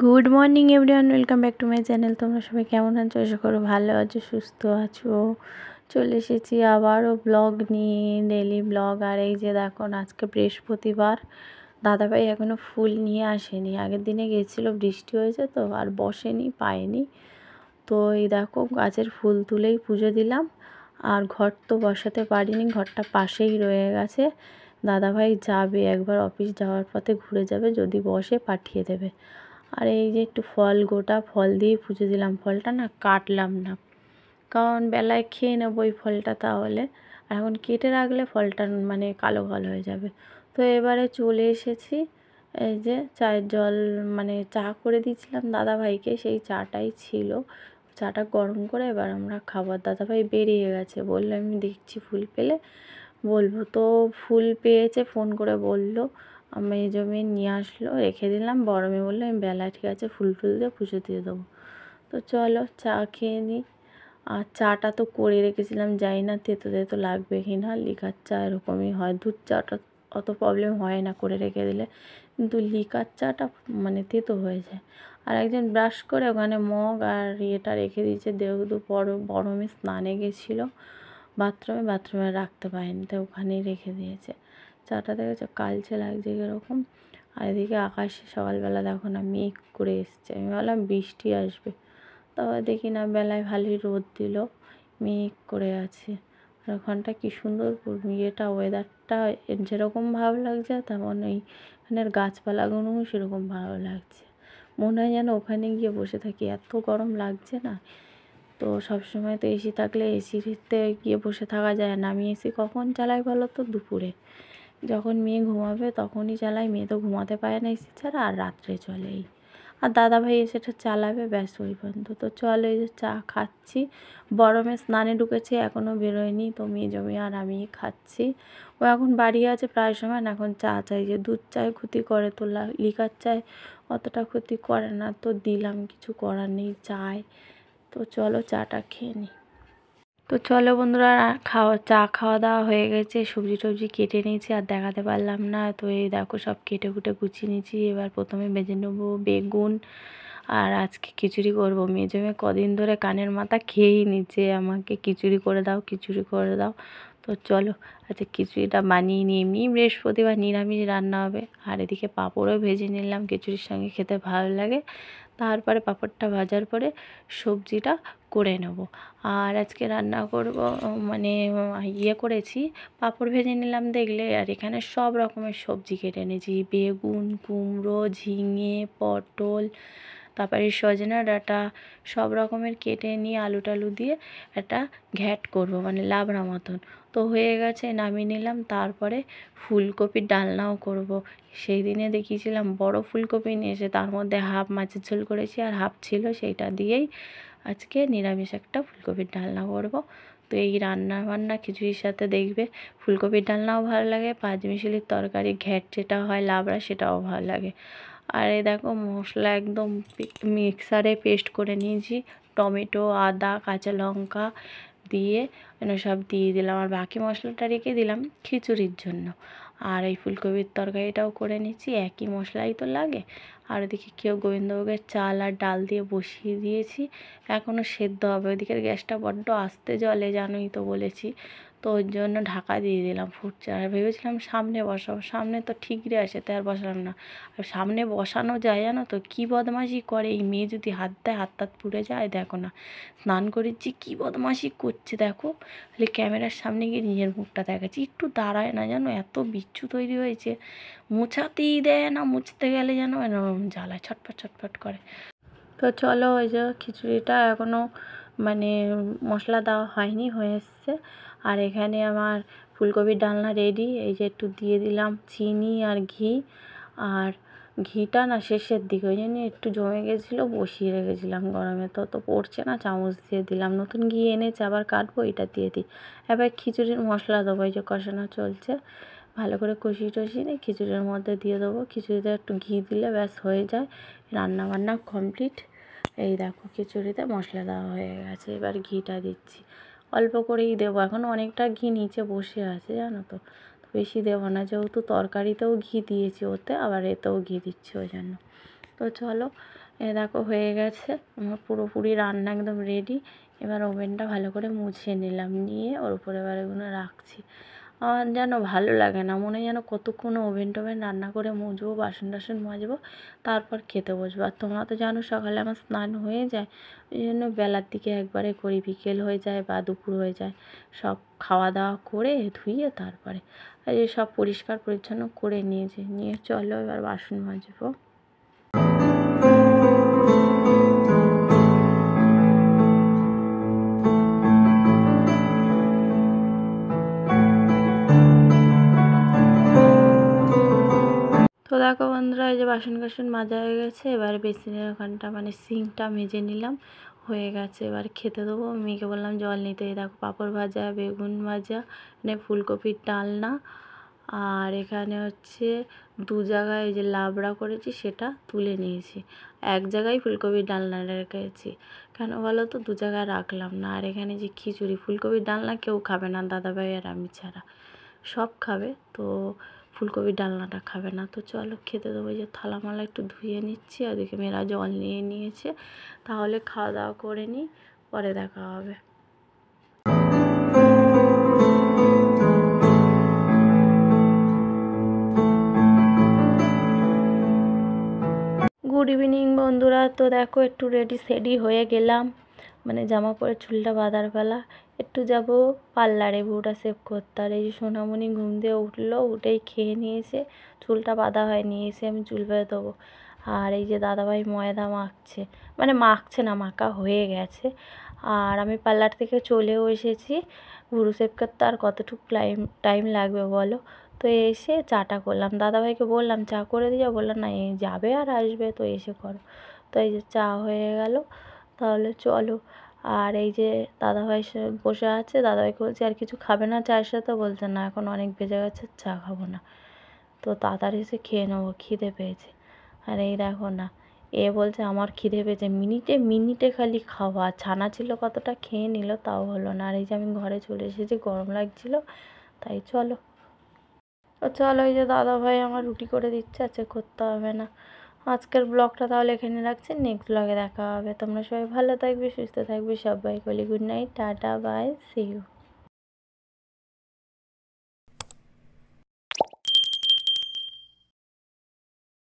Good morning everyone, welcome back to my channel. তোমরা সবাই কেমন আছো? আশা করো ভালো আছো, সুস্থ আছো। চলে এসেছি আবারও ব্লগ নিয়ে, ডেলি ব্লগ। আর এই যে দেখো, আজকে বৃহস্পতিবার, দাদাভাই এখনও ফুল নিয়ে আসেনি। আগের দিনে গেছিলো, বৃষ্টি হয়েছে তো আর বসেনি, পায়নি। তো এই দেখো, গাছের ফুল তুলেই পুজো দিলাম। আর ঘর তো বসাতে পারিনি, ঘরটা পাশেই রয়ে গেছে। দাদাভাই যাবে, একবার অফিস যাওয়ার পথে ঘুরে যাবে, যদি বসে পাঠিয়ে দেবে। আর এই যে একটু ফল, গোটা ফল দিয়ে পুজো দিলাম। ফলটা না কাটলাম না, কারণ বেলায় খেয়ে নেবো ওই ফলটা। তাহলে আর এখন কেটে রাখলে ফলটা মানে কালো কালো হয়ে যাবে। তো এবারে চলে এসেছি। এই যে চায়ের জল, মানে চা করে দিয়েছিলাম দাদাভাইকে, সেই চাটাই ছিল। চাটা গরম করে এবার আমরা খাবার, দাদাভাই বেরিয়ে গেছে, বললো আমি দেখছি ফুল পেলে বলবো। তো ফুল পেয়েছে, ফোন করে বললো, আমি জমি নিয়ে আসলো, রেখে দিলাম। বড় মেয়ে বললো আমি বেলায় ঠিক আছে ফুল টুল দিয়ে পুজো দিয়ে দেবো। তো চলো চা খেয়ে নিই। আর চাটা তো করে রেখেছিলাম, জানি না তেতো তেতো লাগবে কি না। লিকার চা এরকমই হয়, দুধ চাটা অত প্রবলেম হয় না করে রেখে দিলে, কিন্তু লিকার চাটা মানে তেতো হয়ে যায়। আর একজন ব্রাশ করে ওখানে মগ আর ইয়েটা রেখে দিয়েছে, যেহেতু বড় মেয়ে স্নানে গেছিলো বাথরুমে রাখতে পারেনি, তাই ওখানেই রেখে দিয়েছে। চাটা দেখেছো কালচে লাগছে কীরকম। আর এদিকে আকাশে সকালবেলা দেখো না মেঘ করে এসছে, আমি ভাবলাম বৃষ্টি আসবে, তবে দেখি না বেলায় ভালোই রোদ দিল, মেঘ করে আছে। আর ওখানটা কী সুন্দর ইয়েটা, ওয়েদারটা যেরকম ভালো লাগছে, তেমন এইখানের গাছপালাগুলোও সেরকম ভালো লাগছে। মনে হয় যেন ওখানে গিয়ে বসে থাকি, এত গরম লাগছে না। তো সবসময় তো এসি থাকলে এসিতে গিয়ে বসে থাকা যায় না। আমি এসি কখন চালাই বলো তো? দুপুরে, যখন মেয়ে ঘুমাবে তখনই চালাই। মেয়ে তো ঘুমাতে পারে না এসি ছাড়া, আর রাত্রে চলেই। আর দাদাভাই এসেটা চালাবে, ব্যাস ওই পর্যন্ত। তো চলো, এই যে চা খাচ্ছি। বড় মেয়ে স্নানে ঢুকেছে, এখনও বেরোয়নি, তো মেয়ে জমি আর আমি খাচ্ছি। ও এখন বাড়ি আছে প্রায় সময়, এখন চা চাই। যে দুধ চায় ক্ষতি করে, তো লিকার চায় অতটা ক্ষতি করে না, তো দিলাম, কিছু করার নেই, চায়। তো চলো চাটা খেয়ে নিই। তো চলো বন্ধুরা, চা খাওয়া দাওয়া হয়ে গেছে, সবজি টবজি কেটে নিয়েছি, আর দেখাতে পারলাম না। তো এই দেখো সব কেটে কুটে গুছিয়ে নিয়েছি। এবার প্রথমে ভেজে নেবো বেগুন, আর আজকে খিচুড়ি করবো। মেজমে কদিন ধরে কানের মাথা খেয়েই নিচ্ছে, আমাকে খিচুড়ি করে দাও, খিচুড়ি করে দাও। তো চলো আচ্ছা খিচুড়িটা বানিয়ে নিই। এমনি বৃহস্পতিবার নিরামিষ রান্না হবে। আর এদিকে পাঁপড়ও ভেজে নিলাম, খিচুড়ির সঙ্গে খেতে ভালো লাগে। তারপরে পাঁপড়টা ভাজার পরে সবজিটা করে নেব। আর আজকে রান্না করব, মানে ইয়ে করেছি, পাঁপড় ভেজে নিলাম দেখলে। আর এখানে সব রকমের সবজি কেটে নিয়েছি, বেগুন, কুমড়ো, ঝিঙে, পটল, তারপরে সজনা ডাঁটা, সব রকমের কেটে নিয়ে আলু টালু দিয়ে একটা ঘ্যাট করব, মানে লাবড়া মতন। তো হয়ে গেছে, নামিয়ে নিলাম। তারপরে ফুলকপির ডালনাও করব। সেই দিনে দেখিয়েছিলাম বড় ফুলকপি নিয়ে এসে, তার মধ্যে হাফ মাছের ঝোল করেছি আর হাফ ছিল, সেইটা দিয়েই আজকে নিরামিষ একটা ফুলকপির ডালনা করব। তো এই রান্না বান্না খিচুড়ির সাথে দেখবে ফুলকপির ডালনাও ভালো লাগে, পাঁচমিশালির তরকারি ঘ্যাট যেটা হয় লাবড়া, সেটাও ভালো লাগে। আর এই দেখো মশলা একদম মিক্সারে পেস্ট করে নিয়েছি, টমেটো, আদা, কাঁচা লঙ্কা দিয়ে সব দিয়ে দিলাম। আর বাকি মশলাটা রেখে দিলাম খিচুড়ির জন্য। আর এই ফুলকপির তরকারিটাও করে নিচ্ছি, একই মশলাই তো লাগে। আর ওদিকে কেউ গোবিন্দভোগের চাল আর ডাল দিয়ে বসিয়ে দিয়েছি, এখনও সেদ্ধ হবে। ওদিকের গ্যাসটা বড্ড আস্তে জ্বলে, জানোই তো বলেছি। তো ওর জন্য ঢাকা দিয়ে দিলাম, ফুটছে। আর ভেবেছিলাম সামনে বসাবো, সামনে তো ঠিকরে আসে, তাই আর বসালাম না। আর সামনে বসানো যায়, জানো তো কী বদমাশি করে এই মেয়ে, যদি হাত দেয় হাত টাত পুড়ে যায়। দেখো না স্নান করেছি, কী বদমাশি করছে দেখো, খালি ক্যামেরার সামনে গিয়ে নিজের মুখটা দেখাচ্ছি, একটু দাঁড়ায় না জানো, এত বিচ্ছু তৈরি হয়েছে, মোছাতেই দেয় না, মুছতে গেলে যেন এরকম জ্বালায়, ছটফট ছটফট করে। তো চলো, ওই যে খিচুড়িটা এখনও মানে মশলা দেওয়া হয়নি, হয়ে এসছে। আর এখানে আমার ফুলকপির ডালনা রেডি। এই যে একটু দিয়ে দিলাম চিনি আর ঘি। আর ঘিটা না শেষের দিকে, ওই জন্য একটু জমে গেছিলো, বসিয়ে রেখেছিলাম গরমে, তো পড়ছে না, চামচ দিয়ে দিলাম। নতুন ঘি এনেছে, আবার কাটবো, এটা দিয়ে দিই। এবার খিচুড়ির মশলা দেবো, এই যে কষানো চলছে, ভালো করে কষিয়ে টষিয়ে নিয়ে খিচুড়ির মধ্যে দিয়ে দেবো। খিচুড়িতে একটু ঘি দিলে ব্যাস হয়ে যায়, রান্না বান্না কমপ্লিট। এই দেখো খিচুড়িতে মশলা দেওয়া হয়ে গেছে, এবার ঘিটা দিচ্ছি। অল্প করেই দেবো, এখন অনেকটা ঘি নিচে বসে আছে জানো তো, বেশি দেবো না, যেহেতু তরকারিতেও ঘি দিয়েছি ওতে, আবার এতেও ঘি দিচ্ছি ওই জন্য। তো চলো, দেখো হয়ে গেছে আমার পুরোপুরি রান্না একদম রেডি। এবার ওভেনটা ভালো করে মুছে নিলাম, নিয়ে ওর উপরে এবার এগুলো রাখছি। আমার যেন ভালো লাগে না, মনে হয় যেন কতক্ষণ ওভেন টোভেন রান্না করে মুছবো, বাসন টাসন মাজবো, তারপর খেতে বসবো। আর তোমরা তো জানো সকালে আমার স্নান হয়ে যায়, ওই জন্য বেলার দিকে একবারে করি, বিকেল হয়ে যায় বা দুপুর হয়ে যায়, সব খাওয়া দাওয়া করে ধুয়ে তারপরে এই সব পরিষ্কার পরিচ্ছন্ন করে নিয়েছি। নিয়ে চলো এবার বাসন মাজবো। তো দেখো বন্ধুরা, এই যে বাসন কাসন মাজা হয়ে গেছে, এবার বেসিনের ওখানটা মানে সিঙ্কটা মেজে নিলাম, হয়ে গেছে। এবার খেতে দেবো, মেয়েকে বললাম জল নিতে। এই দেখো পাঁপড় ভাজা, বেগুন ভাজা, মানে ফুলকপির ডালনা, আর এখানে হচ্ছে 2 জায়গায় এই যে লাবড়া করেছি সেটা তুলে নিয়েছি, এক জায়গায় ফুলকপির ডালনাটা রেখেছি। কেন বলো তো, 2 জায়গায় রাখলাম না। আর এখানে যে খিচুড়ি, ফুলকপির ডালনা কেউ খাবে না দাদাভাই আর আমি ছাড়া, সব খাবে, তো ফুলকপির ডালনাটা খাবে না। তো চলো খেতে দেবো। যে থালা মালা একটু ধুয়ে নিচ্ছি, ওদিকে মেয়েরা জল নিয়ে নিয়েছে, তাহলে খাওয়া দাওয়া করে নিই, পরে দেখা হবে। গুড ইভিনিং বন্ধুরা। তো দেখো একটু রেডি সেডি হয়ে গেলাম, মানে জামা পরে চুলটা বাঁধার পালা। একটু যাব পার্লারে ভুরুটা সেভ করতে। আর এই যে সোনামণি ঘুম দিয়ে উঠলো, উঠেই খেয়ে নিয়েছে, চুলটা বাঁধা হয়নি, এসে আমি চুল বেঁধে দেবো। আর এই যে দাদাভাই ময়দা মাখছে, মানে মাখছে না, মাখা হয়ে গেছে। আর আমি পার্লার থেকে চলেও এসেছি, ভুরু সেভ করতে আর কতটুকু টাইম লাগবে বলো। তো এসে চাটা করলাম, দাদাভাইকে বললাম চা করে দিয়ে, বললাম না এই যাবে আর আসবে, তো এসে করো। তো এই যে চা হয়ে গেল, তাহলে চলো। আর এই যে দাদাভাই বসে আছে, দাদাভাইকে বলছি আর কিছু খাবে না চায়ের সাথে, বলছে না এখন অনেক বেজে গেছে, চা খাবো না, তো তাড়াতাড়ি এসে খেয়ে নেবো, খিদে পেয়েছে। আর এই দেখো না, এ বলছে আমার খিদে পেয়েছে, মিনিটে মিনিটে খালি খাওয়া, ছানা ছিল কতটা খেয়ে নিল, তাও হলো না। আর এই যে আমি ঘরে চলে এসেছি, গরম লাগছিল, তাই চলো। তো চলো, এই যে দাদাভাই আমার রুটি করে দিচ্ছে, আছে করতে হবে না। আজকের ব্লগটা তাহলে এখানে রাখছি, নেক্সট ব্লগে দেখা হবে। তোমরা সবাই ভালো থাকবে, সুস্থ থাকবে, সবাই বলি good night, tata, bye, see you.